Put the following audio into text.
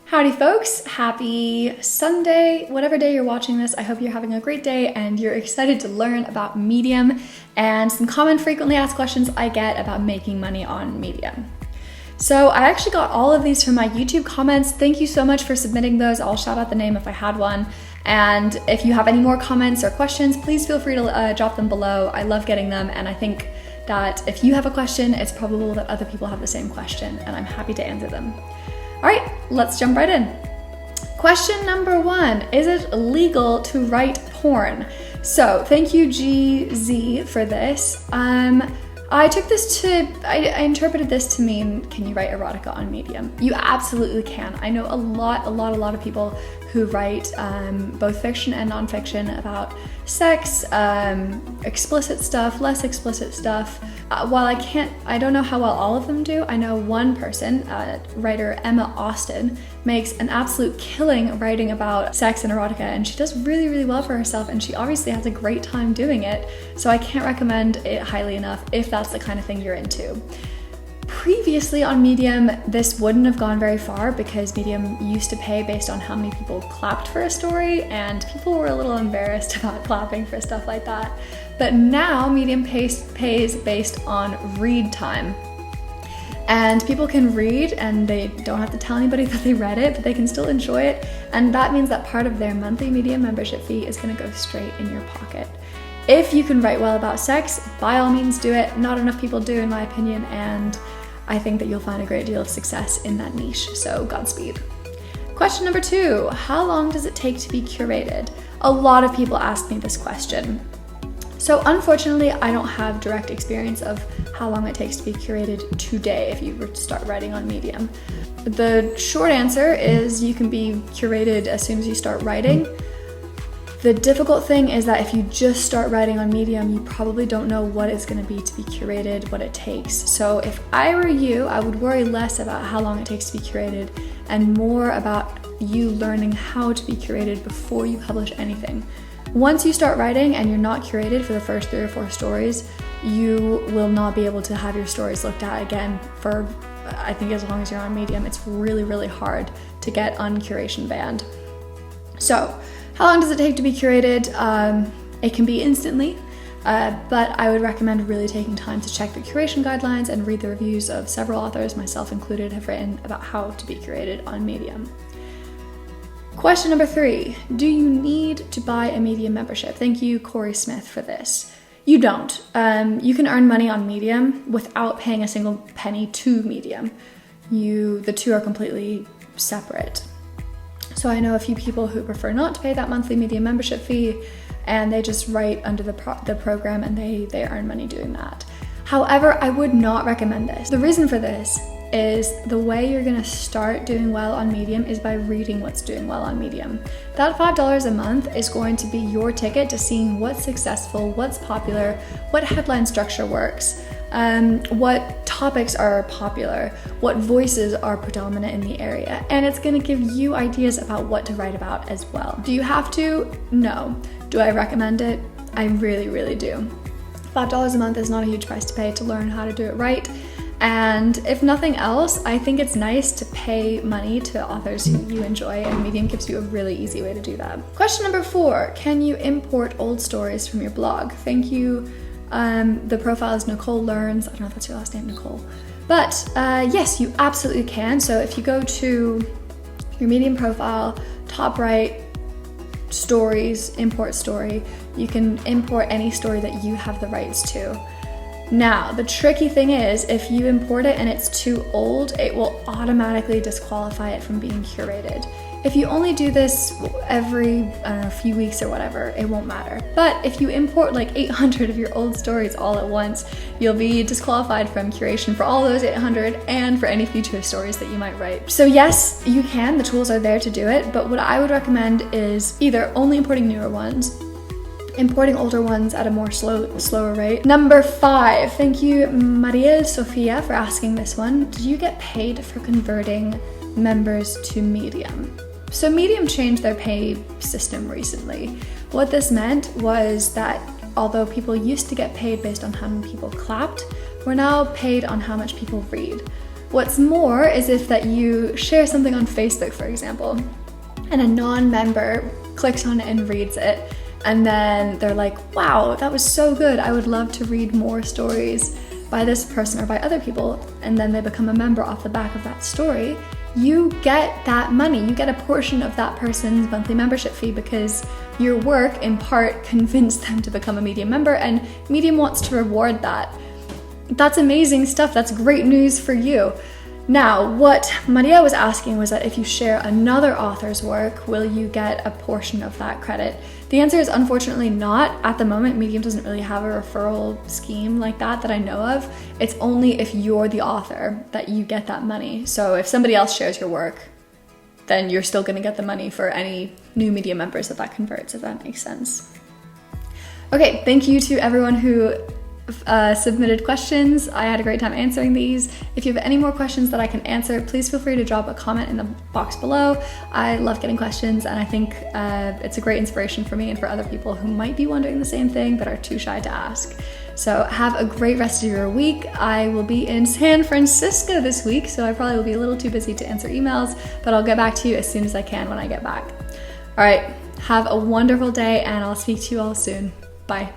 Howdy folks, happy Sunday, whatever day you're watching this. I hope you're having a great day and you're excited to learn about Medium and some common frequently asked questions I get about making money on Medium. So I actually got all of these from my YouTube comments. Thank you so much for submitting those. I'll shout out the name if I had one. And if you have any more comments or questions, please feel free to drop them below. I love getting them, and I think that if you have a question, it's probable that other people have the same question, and I'm happy to answer them. All right, let's jump right in. Question number 1, is it illegal to write porn? So thank you GZ for this. I interpreted this to mean, can you write erotica on Medium? You absolutely can. I know a lot of people who write both fiction and nonfiction about sex, explicit stuff, less explicit stuff. While I don't know how well all of them do. I know one person, writer Emma Austin, makes an absolute killing writing about sex and erotica, and she does really well for herself, and she obviously has a great time doing it. So I can't recommend it highly enough if that's the kind of thing you're into. Previously on Medium, this wouldn't have gone very far because Medium used to pay based on how many people clapped for a story, and people were a little embarrassed about clapping for stuff like that. But now Medium pays based on read time. And people can read and they don't have to tell anybody that they read it, but they can still enjoy it. And that means that part of their monthly Medium membership fee is gonna go straight in your pocket. If you can write well about sex, by all means do it. Not enough people do, in my opinion, and I think that you'll find a great deal of success in that niche, so Godspeed. Question number 2, how long does it take to be curated? A lot of people ask me this question. So unfortunately, I don't have direct experience of how long it takes to be curated today if you were to start writing on Medium. The short answer is you can be curated as soon as you start writing. The difficult thing is that if you just start writing on Medium, you probably don't know what it's going to be curated, what it takes. So if I were you, I would worry less about how long it takes to be curated and more about you learning how to be curated before you publish anything. Once you start writing and you're not curated for the first 3 or 4 stories, you will not be able to have your stories looked at again for, I think, as long as you're on Medium. It's really hard to get uncuration banned. So how long does it take to be curated? It can be instantly, but I would recommend really taking time to check the curation guidelines and read the reviews of several authors, myself included, have written about how to be curated on Medium. Question number 3, do you need to buy a Medium membership? Thank you, Corey Smith, for this. You don't. You can earn money on Medium without paying a single penny to Medium. The two are completely separate. So I know a few people who prefer not to pay that monthly Medium membership fee, and they just write under the program and they earn money doing that. However, I would not recommend this. The reason for this is the way you're gonna start doing well on Medium is by reading what's doing well on Medium. That $5 a month is going to be your ticket to seeing what's successful, what's popular, what headline structure works, what topics are popular, what voices are predominant in the area, and it's gonna give you ideas about what to write about as well. Do you have to? No. Do I recommend it? I really do. $5 a month is not a huge price to pay to learn how to do it right. And if nothing else, I think it's nice to pay money to authors who you enjoy, and Medium gives you a really easy way to do that. Question number 4, can you import old stories from your blog? Thank you. The profile is Nicole Learns. I don't know if that's your last name, Nicole. But yes, you absolutely can. So if you go to your Medium profile, top right, stories, import story, you can import any story that you have the rights to. Now, the tricky thing is, if you import it and it's too old, it will automatically disqualify it from being curated. If you only do this every, few weeks or whatever, it won't matter. But if you import like 800 of your old stories all at once, you'll be disqualified from curation for all those 800 and for any future stories that you might write. So yes, you can, the tools are there to do it, but what I would recommend is either only importing newer ones, importing older ones at a more slower rate. Number 5, thank you Mariel Sofia for asking this one. Did you get paid for converting members to Medium? So Medium changed their pay system recently. What this meant was that although people used to get paid based on how many people clapped, we're now paid on how much people read. What's more is if that you share something on Facebook, for example, and a non-member clicks on it and reads it, and then they're like, wow, that was so good, I would love to read more stories by this person or by other people, and then they become a member off the back of that story, you get that money. You get a portion of that person's monthly membership fee because your work in part convinced them to become a Medium member, and Medium wants to reward that. That's amazing stuff. That's great news for you. Now, what Maria was asking was that if you share another author's work, will you get a portion of that credit? The answer is unfortunately not. At the moment, Medium doesn't really have a referral scheme like that I know of. It's only if you're the author that you get that money. So if somebody else shares your work, then you're still gonna get the money for any new Medium members that converts, if that makes sense. Okay, thank you to everyone who submitted questions. I had a great time answering these. If you have any more questions that I can answer, please feel free to drop a comment in the box below. I love getting questions, and I think it's a great inspiration for me and for other people who might be wondering the same thing but are too shy to ask. So have a great rest of your week. I will be in San Francisco this week, so I probably will be a little too busy to answer emails, but I'll get back to you as soon as I can when I get back. All right, have a wonderful day, and I'll speak to you all soon. Bye.